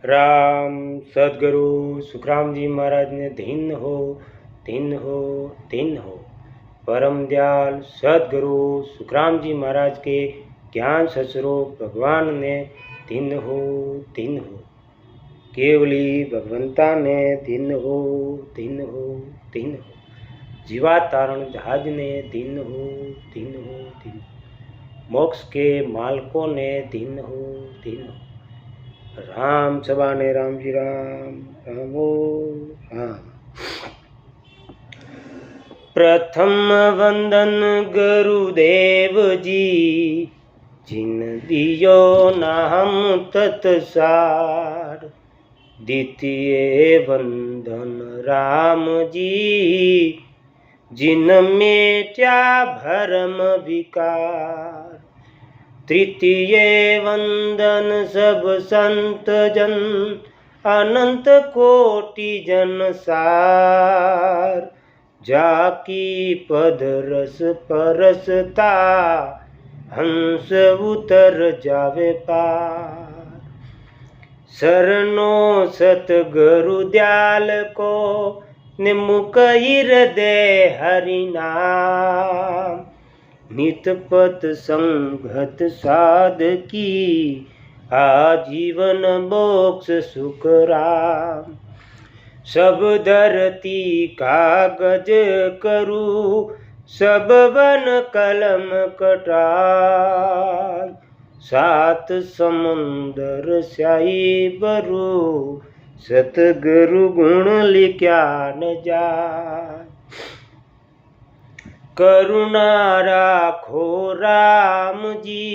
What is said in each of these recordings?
राम सदगुरु सुखराम जी महाराज ने दिन हो दिन हो दिन हो। परम दयाल सदगुरु सुखराम जी महाराज के ज्ञान सस्वरूप भगवान ने दिन हो दिन हो। केवली भगवंता ने दिन हो दिन हो दिन हो। जीवा तारण जहाज ने दिन हो दिन हो दिन हो। मोक्ष के मालकों ने दिन हो दिन हो। राम सबाने राम जी राम रामो राम। प्रथम वंदन गुरुदेव जी जिन दियो नाम तत्सार। द्वितीय वंदन राम जी जिन मेट्या भरम विकार। तृतीय वंदन सब संत जन अनंत कोटि जन सार। जाकी पद रस परसता हंस उतर जावे पार। शरणो सतगुरु दयाल को निमुख हृदय हरि नाम। नितपत संगत साधकी आजीवन मोक्ष सुख राम। सब धरती कागज करू सब वन कलम कटाय। सात समुंदर स्याही बरू सतगुरु गुण लिख्या न जाय। करुणा राखो राम जी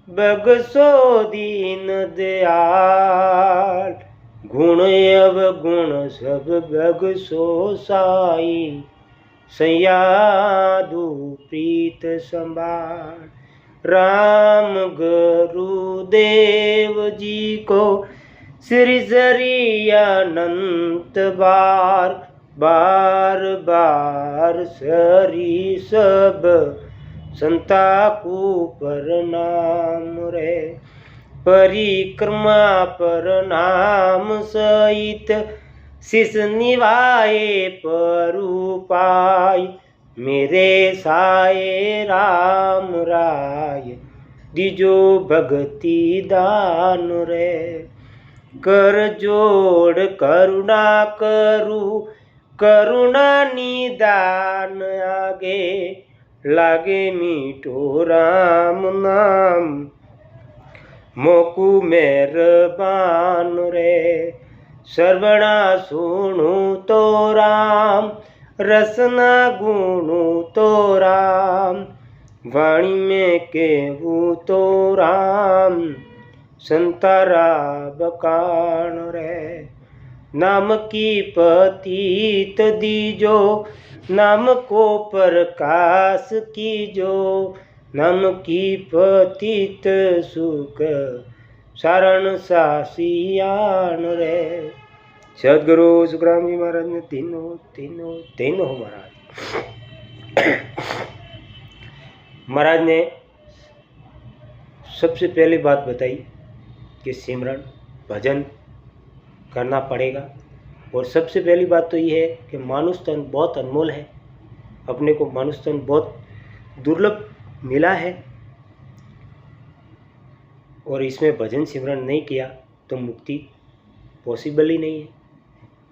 बगसो दीन दयाल। गुण अवगुण सब बगसो साई सयादु प्रीत संभाल। राम गुरुदेव जी को श्री श्री अनंत बार बार बार सरी सब संता को प्रणाम रे। परिक्रमा प्रणाम सहित शिष निभाए परुपाय। मेरे साये राम राय दिजो भक्ति दान रे। कर जोड़ करुणा करू करुणा निदान आगे। लागे मीठो राम नाम मोकू मेहरबान रे। सर्वणा सुनु तो राम रसना गुणु तो राम। वाणी में केहू तो राम संतारा बकान रे। नाम की पतित दीजो नाम को प्रकाश कीजो। नाम की पतित सुख सारण सासियान रे। सदगुरु सुखराम जी महाराज ने तीनों महाराज ने सबसे पहली बात बताई कि सिमरन भजन करना पड़ेगा। और सबसे पहली बात तो ये है कि मानुष तन बहुत अनमोल है। अपने को मानुष तन बहुत दुर्लभ मिला है और इसमें भजन सिमरन नहीं किया तो मुक्ति पॉसिबल ही नहीं है,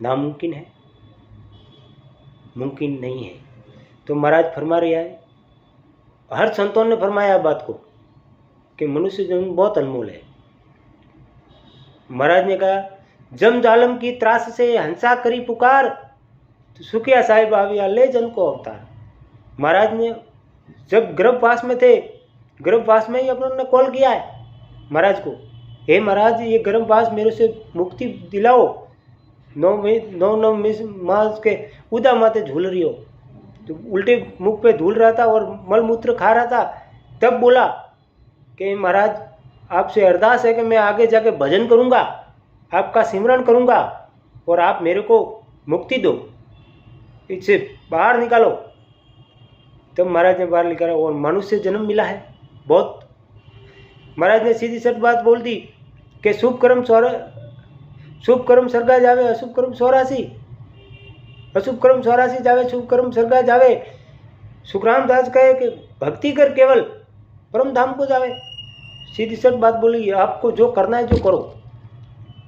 नामुमकिन है, मुमकिन नहीं है। तो महाराज फरमा रहा है, हर संतों ने फरमाया बात को कि मनुष्य जन्म बहुत अनमोल है। महाराज ने कहा जम जालम की त्रास से हंसा करी पुकार। तो सुखिया साहिब आविया ले जन को अवतार। महाराज ने जब गर्भवास में थे, गर्भवास में ही उन्होंने कॉल किया है महाराज को, हे महाराज ये गर्भवास मेरे से मुक्ति दिलाओ। 9 मास के उदा माते झूल रही हो। तो उल्टे मुख पे धूल रहा था और मलमूत्र खा रहा था। तब बोला कि महाराज आपसे अरदास है कि मैं आगे जाके भजन करूँगा, आपका सिमरन करूँगा और आप मेरे को मुक्ति दो, इससे बाहर निकालो। तब महाराज ने बाहर निकाला और मनुष्य जन्म मिला है बहुत। महाराज ने सीधी सच बात बोल दी कि शुभ कर्म शुभ कर्म सर्गा जावे अशुभ कर्म 84, अशुभ कर्म 84 जावे शुभ कर्म सर्गा जावे। सुखराम दास कहे कि भक्ति कर केवल परम धाम को जावे। सीधी सट बात बोली, आपको जो करना है जो करो।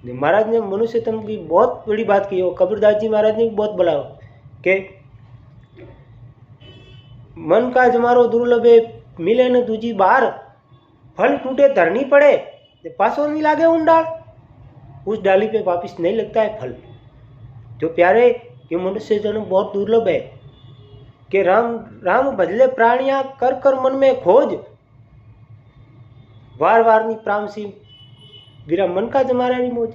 महाराज ने मनुष्य तन की बहुत बड़ी बात की। और कबीरदास जी महाराज ने भी बहुत बोला कि मन का जमारो दुर्लभ है, मिले न दूजी बार, फल टूटे धरनी पड़े, पासों नहीं लागे उन डाल, उस डाली पे वापिस नहीं लगता है फल। जो प्यारे कि मनुष्य जन्म बहुत दुर्लभ है कि राम राम भजले प्राणिया कर कर मन में खोज, वार वार नी प्राम सी मेरा मन का जमारा नहीं मौज।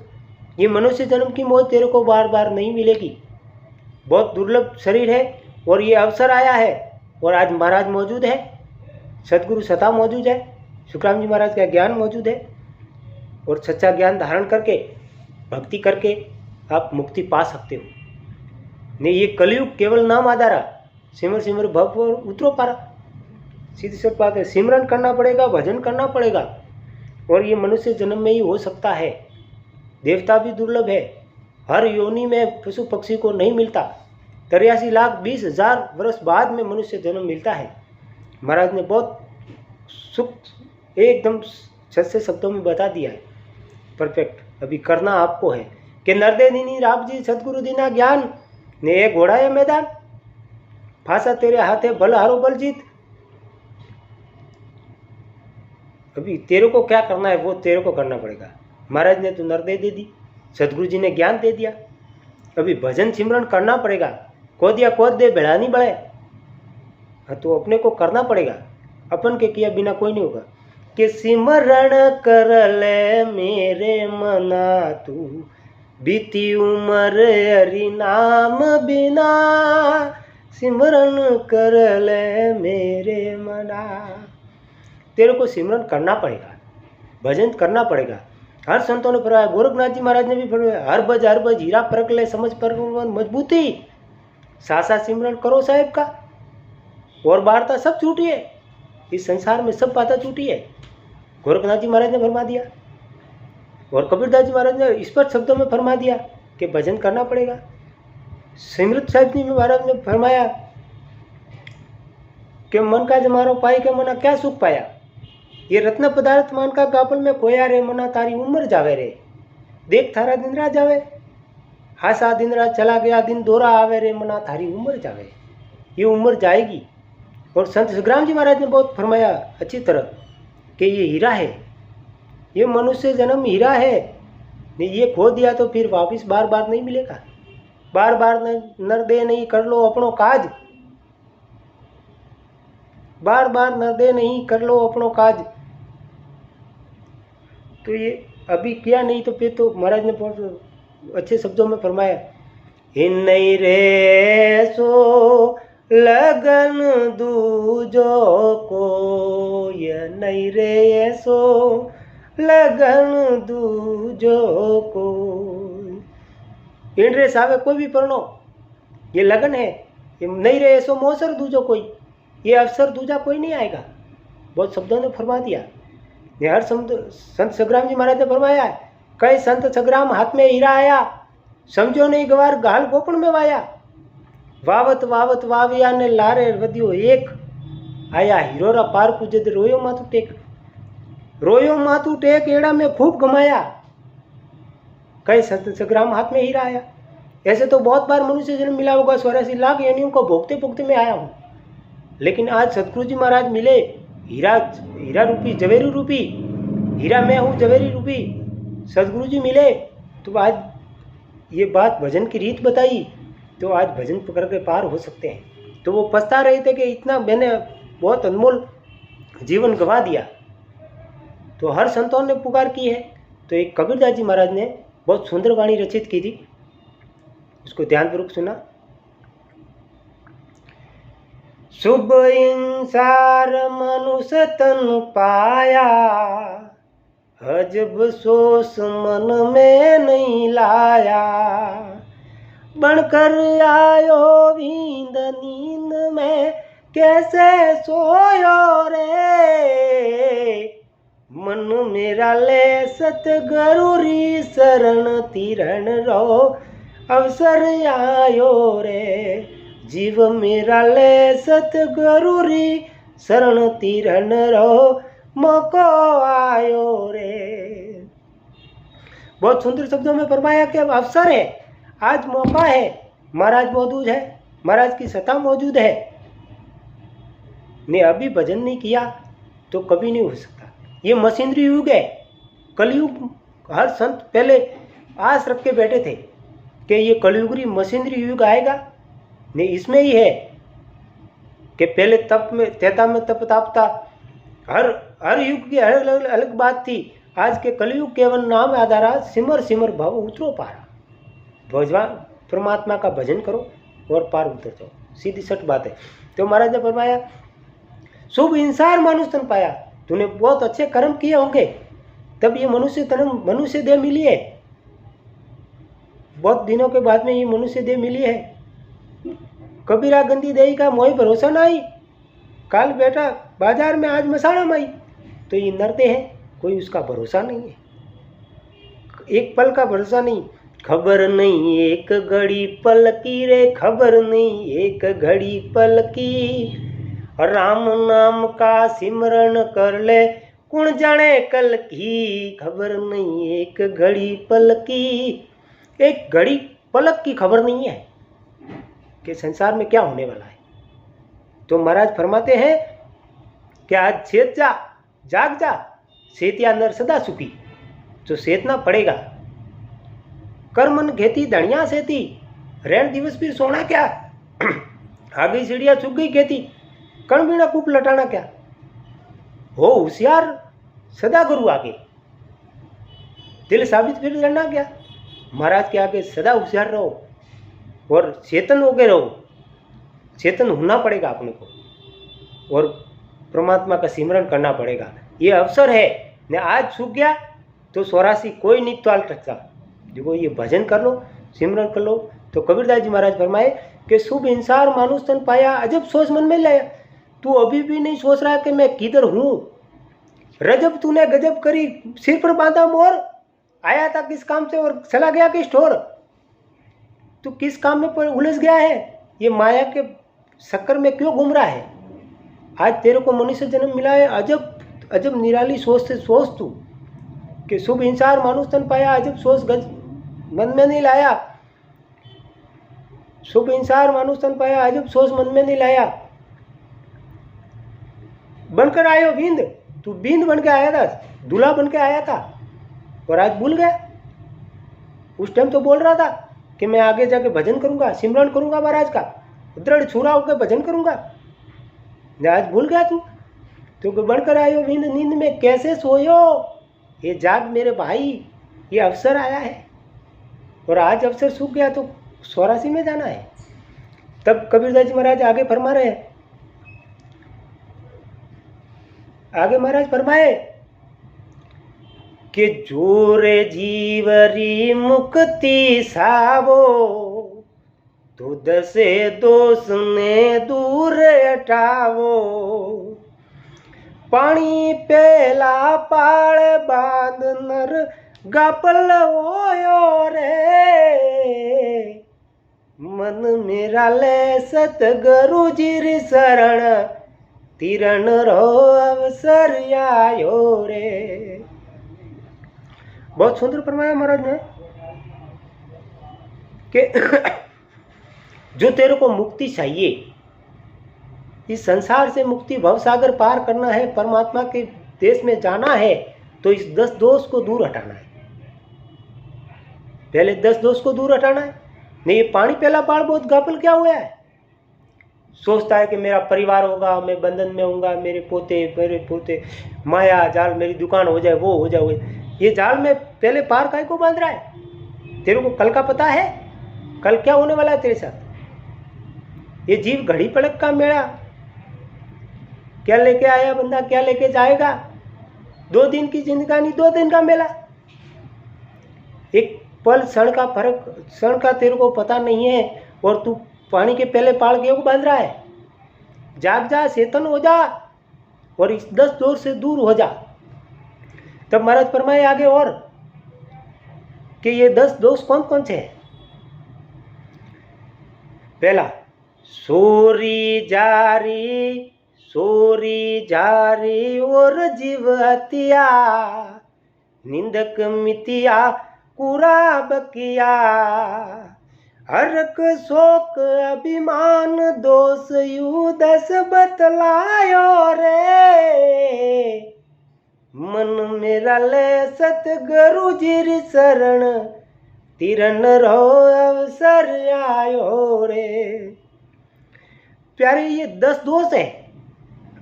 ये मनुष्य जन्म की मौज तेरे को बार बार नहीं मिलेगी। बहुत दुर्लभ शरीर है और ये अवसर आया है। और आज महाराज मौजूद है, सदगुरु सता मौजूद है, सुखराम जी महाराज का ज्ञान मौजूद है। और सच्चा ज्ञान धारण करके भक्ति करके आप मुक्ति पा सकते हो। नहीं, ये कलयुग केवल नाम आधारा, सिमर सिमर भव और उतरो पारा। सीधी सी बात है, सिमरन करना पड़ेगा, भजन करना पड़ेगा। और ये मनुष्य जन्म में ही हो सकता है। देवता भी दुर्लभ है, हर योनि में पशु पक्षी को नहीं मिलता। 83,20,000 वर्ष बाद में मनुष्य जन्म मिलता है। महाराज ने बहुत सुख एकदम सच्चे शब्दों में बता दिया है, परफेक्ट। अभी करना आपको है कि नरदे दीनी राम जी सदगुरु दीना ज्ञान ने एक घोड़ा है मैदान, फांसा तेरे हाथे भल हारो बल जीत। अभी तेरे को क्या करना है वो तेरे को करना पड़ेगा। महाराज ने तो नरदे दे दी, सदगुरु जी ने ज्ञान दे दिया। अभी भजन सिमरन करना पड़ेगा। को दिया कोद दे बेड़ा नहीं बढ़े, तो अपने को करना पड़ेगा। अपन के किया बिना कोई नहीं होगा। कि सिमरण कर ले मेरे मना तू, बीती उम्र हरि नाम बिना, सिमरन कर ले मेरे मना। तेरे को सिमरन करना पड़ेगा, भजन करना पड़ेगा। हर संतों ने फरमाया, गोरखनाथ जी महाराज ने भी फरमाया, हर बज हीरा परख ले समझ पर मजबूती, सासा सिमरन करो साहेब का। और वार्ता सब झूठी है, इस संसार में सब बातें झूठी है। गोरखनाथ जी महाराज ने फरमा दिया और कबीरदास जी महाराज ने स्पष्ट शब्दों में फरमा दिया कि भजन करना पड़ेगा। सिमरत साहिब जी महाराज ने फरमाया कि मन का जमारो पाई के मना क्या सुख पाया, ये रत्न पदार्थ मान का गापल में खोया रे मना तारी उम्र जावे रे, देख थारा दिन रात जावे, हासा दिन रात चला गया दिन दोरा आवे रे मना थारी उम्र जावे। ये उम्र जाएगी। और संत सुखराम जी महाराज ने बहुत फरमाया अच्छी तरह कि ये हीरा है, ये मनुष्य जन्म हीरा है। ये खो दिया तो फिर वापिस बार बार नहीं मिलेगा। बार बार नर दे नहीं कर लो अपनों काज, बार बार नर दे नहीं कर लो अपनों काज। तो ये अभी किया नहीं तो फिर तो महाराज ने बहुत अच्छे शब्दों में फरमाया, इन नहीं रे सो लगन दूजो को, ये नहीं रे सो लगन दूजो को। इन रे सावे कोई भी पढ़ो, ये लगन है। ये नहीं रे सो मोसर दूजो कोई, ये अवसर दूजा कोई नहीं आएगा। बहुत शब्दों ने फरमा दिया। ये हर संत सग्राम जी महाराज ने फरमाया, कई संत सग्राम हाथ में हीरा आया, समझो नहीं गवार गाल गोपन में वाया, वावत वावत वाविया ने लारे वधियो एक, आया हीरो रा पार पूजद रोयो माथू टेक, रोयो माथू टेक एड़ा में खूब गमाया। कई संत सग्राम हाथ में हीरा आया। ऐसे तो बहुत बार मनुष्य जन्म मिला होगा, 84 लाख योनियों को भोगते भोगते में आया हूँ, लेकिन आज सतगुरु जी महाराज मिले, हीरा हीरा रूपी जवेरी रूपी, हीरा मैं हूँ जवेरी रूपी सदगुरु जी मिले, तो आज ये बात भजन की रीत बताई, तो आज भजन पकड़ के पार हो सकते हैं। तो वो पछता रहे थे कि इतना मैंने बहुत अनमोल जीवन गंवा दिया। तो हर संतों ने पुकार की है। तो एक कबीरदास जी महाराज ने बहुत सुंदर वाणी रचित की थी, उसको ध्यानपूर्वक सुना। शुभ इंसार मनुष्य तन पाया, अजब सोच मन में नहीं लाया, बनकर आयो नींद नींद में कैसे सोयो रे, मन मेरा ले सतगुरु री शरण तीरण रो अवसर आयो रे। जीव मेरा ले सतगुरु री शरण तीरण रो मौको आयो रे। बहुत सुंदर शब्दों में फरमाया कि अब अवसर है, आज मौका है। महाराज मौजूद है, महाराज की सत्ता मौजूद है। ने अभी भजन नहीं किया तो कभी नहीं हो सकता। ये मशीनरी युग है, कलयुग। हर संत पहले आस रख के बैठे थे कि ये कलयुगी मशीनरी युग आएगा। ने इसमें ही है कि पहले तप में त्रेता में तप ताप था। हर युग की अलग अलग बात थी। आज के कलयुग केवल नाम आधारा सिमर सिमर भव उतरो पारा। भगवान परमात्मा का भजन करो और पार उतर जाओ, सीधी सट बात है। तो महाराज ने फरमाया शुभ इंसान मनुष्य तन पाया। तूने बहुत अच्छे कर्म किए होंगे तब ये मनुष्य देह मिली है। बहुत दिनों के बाद में ये मनुष्य देह मिली है। कबीरा गंदी देही का मोह भरोसा नहीं। काल बेटा बाजार में आज मसाला माई, तो ये नरते हैं, कोई उसका भरोसा नहीं है। एक पल का भरोसा नहीं। खबर नहीं एक घड़ी पल की रे, खबर नहीं एक घड़ी पल की। राम नाम का सिमरन कर ले कौन जाने कल की। खबर नहीं एक घड़ी पल की। एक घड़ी पलक की खबर नहीं है कि संसार में क्या होने वाला है। तो महाराज फरमाते हैं कि आज सेत जा, जाग जा, सेतिया नर सदा सुखी। जो सेतना पड़ेगा। कर्मन खेती धनिया सेती, रैन दिवस फिर सोना क्या। आ गई सीढ़िया चुग गई खेती, कण बीना कूप लटाना क्या। हो होशियार सदा गुरु आगे, दिल साबित फिर लड़ना क्या। महाराज के आगे सदा होशियार रहो और चेतन होके रहो। चेतन होना पड़ेगा अपने को और परमात्मा का सिमरन करना पड़ेगा। ये अवसर है ने आज सूख गया तो 84 कोई नहीं ताल सकता। देखो ये भजन कर लो, सिमरन कर लो। तो कबीरदास जी महाराज फरमाए कि शुभ इंसान मानुष तन पाया, अजब सोच मन में लाया। तू अभी भी नहीं सोच रहा कि मैं किधर हूँ। रजब तूने गजब करी, सिर पर बांधा मोर। आया था किस काम से और चला गया किस ठोर। तू किस काम में उलझ गया है, ये माया के चक्कर में क्यों घूम रहा है। आज तेरे को मनुष्य जन्म मिला है। अजब अजब निराली सोच से सोच तू कि शुभ इंसान मानुष तन पाया। अजब सोच गज मन में नहीं लाया। शुभ इंसान मानुष तन पाया, अजब सोच मन में नहीं लाया। बनकर आयो बींद, तू बींद बन के आया था, दूल्हा बन के आया था और आज भूल गया। उस टाइम तो बोल रहा था कि मैं आगे जाके भजन करूंगा, सिमरन करूंगा, महाराज का दृढ़ छुरा होकर भजन करूंगा। आज भूल गया तू। तो बनकर आयो बींद, नींद में कैसे सोयो। ये जाग मेरे भाई, ये अवसर आया है और आज अवसर सूख गया तो 84 में जाना है। तब कबीरदास जी महाराज आगे फरमा रहे हैं। आगे महाराज फरमाए कि जोरे जीवरी मुक्ति सावो, दूध से दोष ने दूर हटावो। पानी पेला पाड़ बांध नर गापल होयो रे। मन मेरा ले सतगुरु जी री शरण तीरण रो अवसर आयो रे। बहुत सुंदर फरमाया महाराज ने कि जो तेरे को मुक्ति चाहिए, इस संसार से मुक्ति, भवसागर पार करना है, परमात्मा के देश में जाना है, तो इस 10 दोष को दूर हटाना है। पहले 10 दोष को दूर हटाना है। नहीं ये पानी पहला पाड़ बहुत गाफिल क्या हुआ है। सोचता है कि मेरा परिवार होगा, मैं बंधन में होऊंगा, मेरे पोते माया जाल, मेरी दुकान हो जाए, वो हो जाए। ये जाल में पहले पार काय को बांध रहा है। तेरे को कल का पता है, कल क्या होने वाला है तेरे साथ। ये जीव घड़ी पलक का मेला, क्या लेके आया बंदा, क्या लेके जाएगा। 2 दिन की जिंदगानी, 2 दिन का मेला। एक पल क्षण का फर्क, क्षण का तेरे को पता नहीं है और तू पानी के पहले पाड़ के को बांध रहा है। जाग जा, चेतन हो जा और इस 10 दोष से दूर हो जा। तब महाराज फरमाए आगे और कि ये 10 दोष कौन कौन से हैं। पहला, सोरी जारी और जीव हत्या, निंदक मितिया कुरा बकिया, हरक शोक अभिमान दोष यू 10 बतलायो रे, मन मेरा ले सतगुरु जी शरण, तिरन रहो अवसर आयो रे। प्यारे ये 10 दोष है,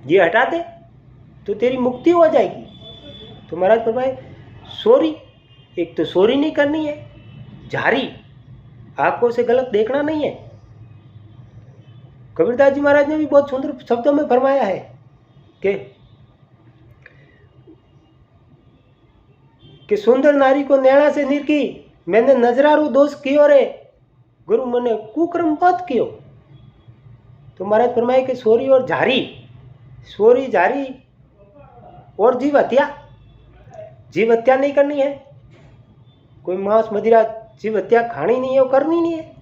ये हटा दे तो तेरी मुक्ति हो जाएगी। तो महाराज फरमाए सोरी, एक तो सोरी नहीं करनी है, जारी आंखों से गलत देखना नहीं है। कबीरदास जी महाराज ने भी बहुत सुंदर शब्दों में फरमाया है कि सुंदर नारी को नैना से निरखी, मैंने नजरारू दोष कियो रे, गुरु मने कुकर्म मत कियो। तो महाराज फरमाए कि सोरी और जारी, सोरी जारी और जीव हत्या, जीव हत्या नहीं करनी है। कोई मांस मदिरा जीव हत्या खानी नहीं है, वो करनी नहीं है।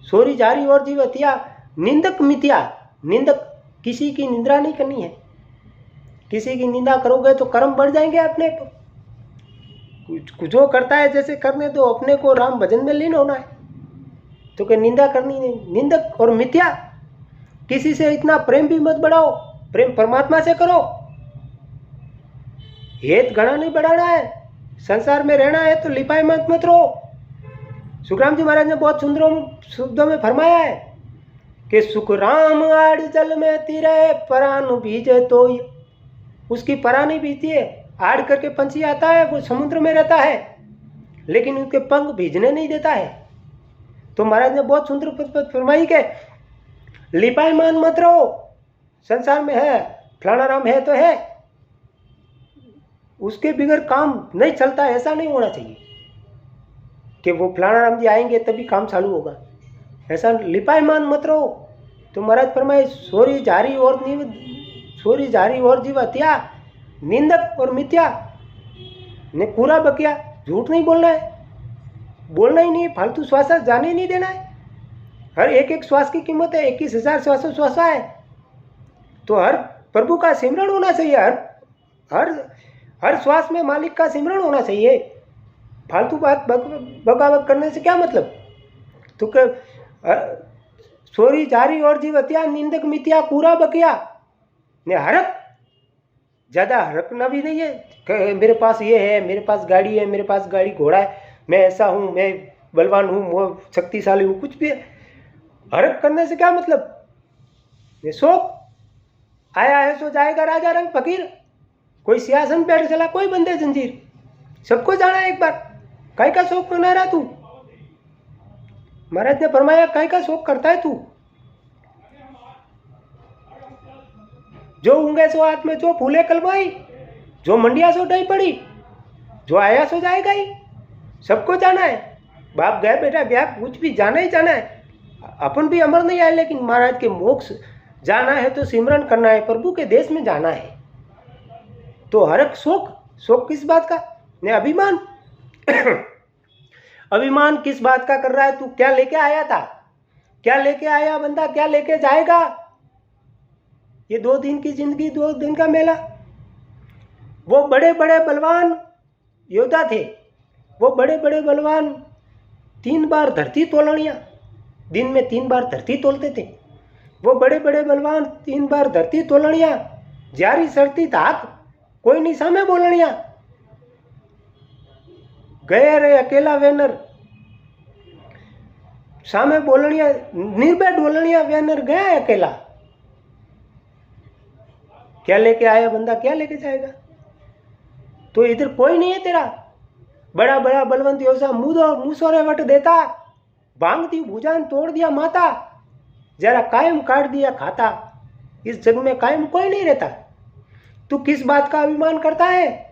सोरी जारी और जीव हत्या, निंदक मिथ्या, निंदक किसी की निंदा नहीं करनी है। किसी की निंदा करोगे तो कर्म बढ़ जाएंगे अपने को। जो करता है जैसे करने दो, अपने को राम भजन में लीन होना है। तो क्या निंदा करनी नहीं। निंदक और मिथ्या, किसी से इतना प्रेम भी मत बढ़ाओ, प्रेम परमात्मा से करो। हेत घना नहीं बढ़ाना है, संसार में रहना है तो लिपाई मत रहो। सुखराम जी महाराज ने बहुत सुंदर शब्दों में फरमाया है कि सुख राम आड़ जल में तिरे, परान बीजे तो उसकी परानी बीती है। आड़ करके पंछी आता है, वो समुद्र में रहता है लेकिन उनके पंख भीजने नहीं देता है। तो महाराज ने बहुत सुंदर फरमाई के लिपाई मान मत रहो। संसार में है फलाना राम है तो है, उसके बिगैर काम नहीं चलता, ऐसा नहीं होना चाहिए कि वो फलाना राम जी आएंगे तभी काम चालू होगा, ऐसा लिपाई मान मत रहो। तो महाराज फरमाए सोरी जारी और जीव हत्या, निंदक और मिथ्या ने पूरा बकिया, झूठ नहीं बोलना है, बोलना ही नहीं, फालतू श्वास जाने नहीं देना है। हर एक श्वास की कीमत है, 21,000 श्वास है। तो हर प्रभु का सिमरन होना चाहिए, हर श्वास में मालिक का सिमरन होना चाहिए। फालतू बात बगावत करने से क्या मतलब। तो सोरी जारी और जीव हत्या, निंदक मिथ्या पूरा बकिया ने हरक, ज़्यादा हरकना भी नहीं है कि मेरे पास ये है, मेरे पास गाड़ी है, मेरे पास गाड़ी घोड़ा है, मैं ऐसा हूँ, मैं बलवान हूँ, मैं शक्तिशाली हूँ, कुछ भी है। हरक करने से क्या मतलब। ये शोक आया है सो जाएगा राजा रंग फकीर, कोई सियासन बैठ चला, कोई बंदे जंजीर, सबको जाना है एक बार। काय का शोक मना रहा तू। महाराज ने फरमाया काय का शोक करता है तू। जो ऊँगे सो हाथ में, जो फूले कलमाई, जो मंडिया सो डई पड़ी, जो आया सो जाएगा ही, सबको जाना है। बाप गए बेटा गया, कुछ भी जाना ही जाना है। अपन भी अमर नहीं आए, लेकिन महाराज के मोक्ष जाना है तो सिमरन करना है, प्रभु के देश में जाना है। तो हरक शोक किस बात का ने अभिमान अभिमान किस बात का कर रहा है तू। क्या लेके आया था, क्या लेके आया बंदा, क्या लेके जाएगा। ये 2 दिन की जिंदगी, 2 दिन का मेला। वो बड़े बड़े बलवान योद्धा थे, वो बड़े बड़े बलवान 3 बार धरती तोलनिया, दिन में 3 बार धरती तोलते थे। वो बड़े बड़े बलवान 3 बार धरती तोलनिया, जारी सरती धाक, कोई नहीं सामे बोलनिया। गए रे अकेला वेनर, सामे बोलनिया, निर्भय डोलनिया, वेनर गया है अकेला। क्या लेके आया बंदा, क्या लेके जाएगा। तो इधर कोई नहीं है तेरा। बड़ा बड़ा बलवंत योसा मुसोरे वट देता, भांग दी भुजान तोड़ दिया माता, जरा कायम काट दिया खाता। इस जग में कायम कोई नहीं रहता। तू किस बात का अभिमान करता है।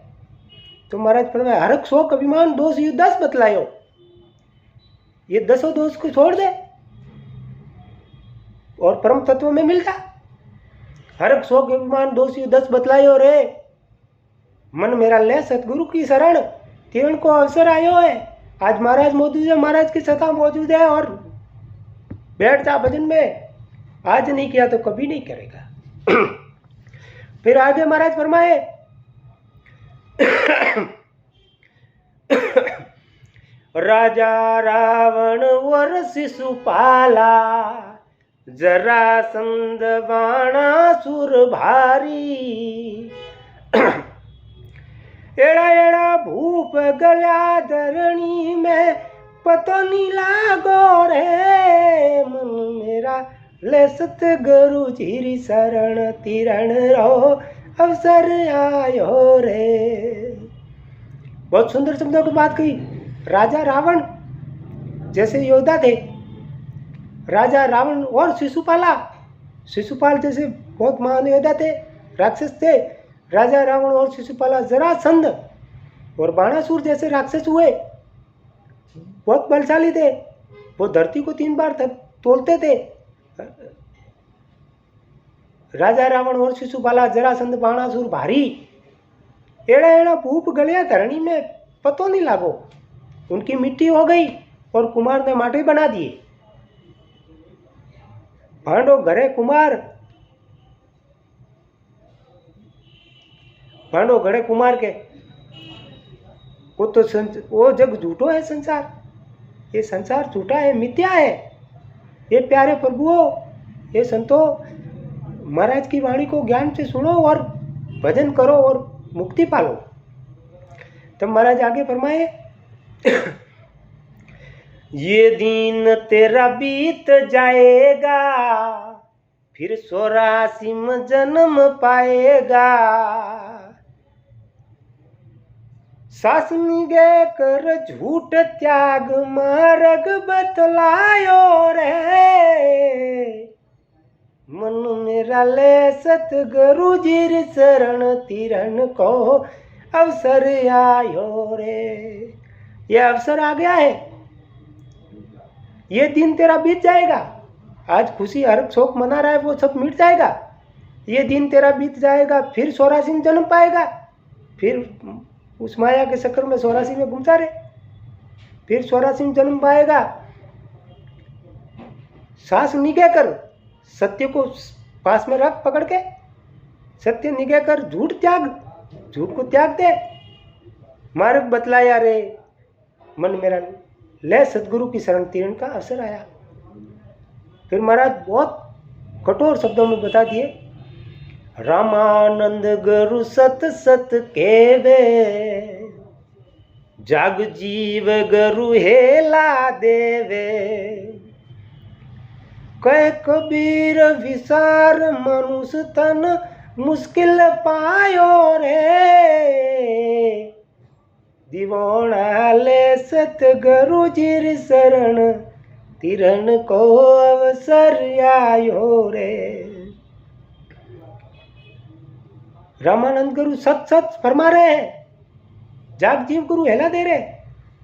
तो महाराज फरमाया हरक शोक अभिमान दोष यू 10 बतलायो। ये 10 दोष को छोड़ दे और परम तत्व में मिल जा। हरक शोक अभिमान दोष यू 10 बतलायो रे, मन मेरा ले सतगुरु की शरण, तीरण को अवसर आयो है। आज महाराज मौजूद है, महाराज की सत्ता मौजूद है और बैठ जा भजन में। आज नहीं किया तो कभी नहीं करेगा। फिर आगे महाराज फरमाए, राजा रावण और शिशुपाला, जरासंध बाणासुर भारी। एड़ा एड़ा भूप गल्या धरणी में, पतो नहीं लागो रे। मन मेरा ले सतगुरु जी शरण, तीरण रो अवसर आयो रे। बहुत सुंदर शब्दों की बात कही। राजा रावण जैसे योद्धा थे, राजा रावण और शिशुपाला, शिशुपाल जैसे बहुत महान योद्धा थे, राक्षस थे। राजा रावण और शिशुपाला, जरासंध और बाणासुर जैसे राक्षस हुए, बहुत बलशाली थे। वो धरती को 3 बार तोलते थे। राजा रावण और शिशुपाला, जरासंध बाणासुर भारी। एड़ा एड़ा भूप गलिया धरणी में, पतो नहीं लागो। उनकी मिट्टी हो गई और कुमार ने माटी बना दिए। भांडो घरे कुमार, भांडो घड़े कुमार के। वो तो वो जग झूठो है संसार, ये संसार झूठा है, मिथ्या है। ये प्यारे प्रभुओं, ये संतो, महाराज की वाणी को ज्ञान से सुनो और भजन करो और मुक्ति पालो। तब महाराज आगे फरमाए, ये दिन तेरा बीत जाएगा, फिर 84 जन्म पाएगा। सास निगे कर झूठ त्याग, मार्ग बतलायो रे। मन मेरा ले सतगुरु जी शरण, तीरण को अवसर आयो रे। ये अवसर आ गया है, ये दिन तेरा बीत जाएगा। आज खुशी हर्ष शोक मना रहा है, वो सब मिट जाएगा। ये दिन तेरा बीत जाएगा, फिर 84 जन्म पाएगा। फिर उस माया के चक्कर में 84 में घूमता रहे, फिर 84 जन्म पाएगा। सांस निगे कर, सत्य को पास में रख पकड़ के, सत्य निगे कर, झूठ त्याग, झूठ को त्याग दे। मार्ग बतलाया रे, मन मेरा ले सतगुरु की शरण, तीरण का अवसर आया। फिर महाराज बहुत कठोर शब्दों में बता दिए, रामानंद गुरु सत सत केवे, जाग जीव गुरु हेला देवे। कह कबीर विसार मनुष्य तन, मुश्किल पायो रे। दीवाना ले सतगुरु जी शरण, तीरण को अवसर आयो रे। रामानंद गुरु सच सच फरमा रहे हैं, जाग जीव गुरु हेला दे रहे,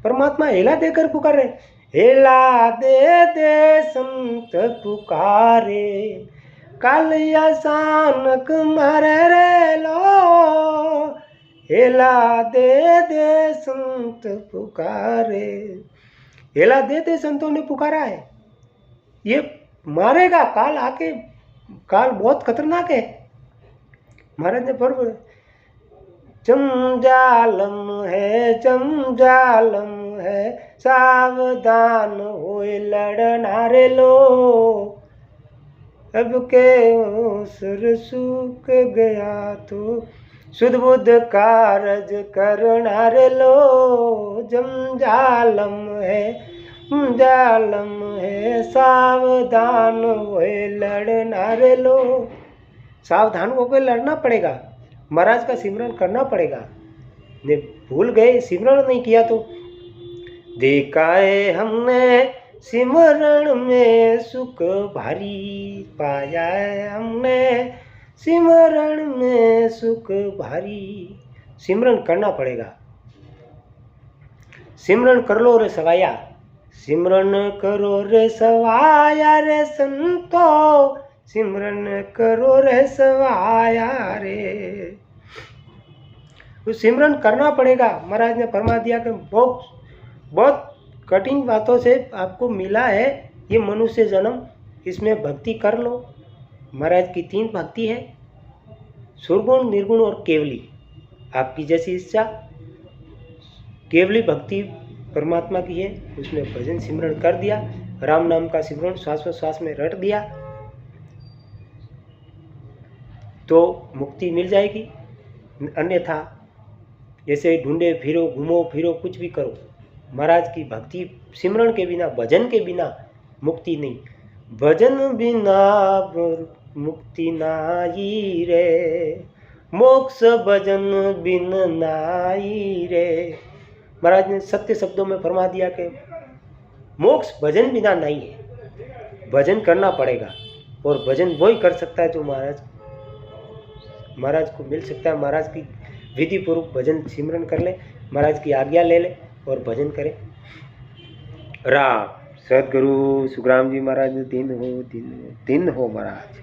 परमात्मा हेला देकर पुकार रहे। हेला दे दे संत पुकारे, काल अचानक मरे रे लो। हेला दे दे संत पुकारे, हेला दे दे संतों ने पुकारा है। ये मारेगा काल आके, काल बहुत खतरनाक है। महाराज ने पर जमजालम है, जमजालम है, सावधान होए लड़ना रे लो। अब के सुर सूख गया तो सुध बुध कारज करना रे लो। जमजालम है, जालम है, सावधान होए लड़ना रे लो। सावधान होकर लड़ना पड़ेगा, महाराज का सिमरन करना पड़ेगा। ने भूल गए, सिमरन नहीं किया तो। देखा है हमने सिमरन में सुख भारी, पाया है हमने सिमरन में सुख भारी। सिमरन करना पड़ेगा। सिमरन कर लो रे सवाया, सिमरन करो रे सवाया रे संतो, सिमरन करो रे सवाया रे। तो सिमरन करना पड़ेगा। महाराज ने फरमा दिया कि बहुत बहुत कठिन बातों से आपको मिला है ये मनुष्य जन्म, इसमें भक्ति कर लो। महाराज की 3 भक्ति है, सुरगुण, निर्गुण और केवली। आपकी जैसी इच्छा। केवली भक्ति परमात्मा की है, उसमें भजन सिमरन कर दिया, राम नाम का सिमरन श्वास में रट दिया तो मुक्ति मिल जाएगी। अन्यथा जैसे ढूंढे फिरो, घूमो फिरो, कुछ भी करो, महाराज की भक्ति सिमरन के बिना, भजन के बिना मुक्ति नहीं। भजन बिना मुक्ति नाई रे, मोक्ष भजन बिन नाई रे। महाराज ने सत्य शब्दों में फरमा दिया कि मोक्ष भजन बिना नहीं है, भजन करना पड़ेगा। और भजन वही कर सकता है जो महाराज को मिल सकता है। महाराज की विधि पूर्वक भजन सिमरन कर ले, महाराज की आज्ञा ले ले और भजन करे। राम सदगुरु सुखराम जी महाराज दिन हो महाराज।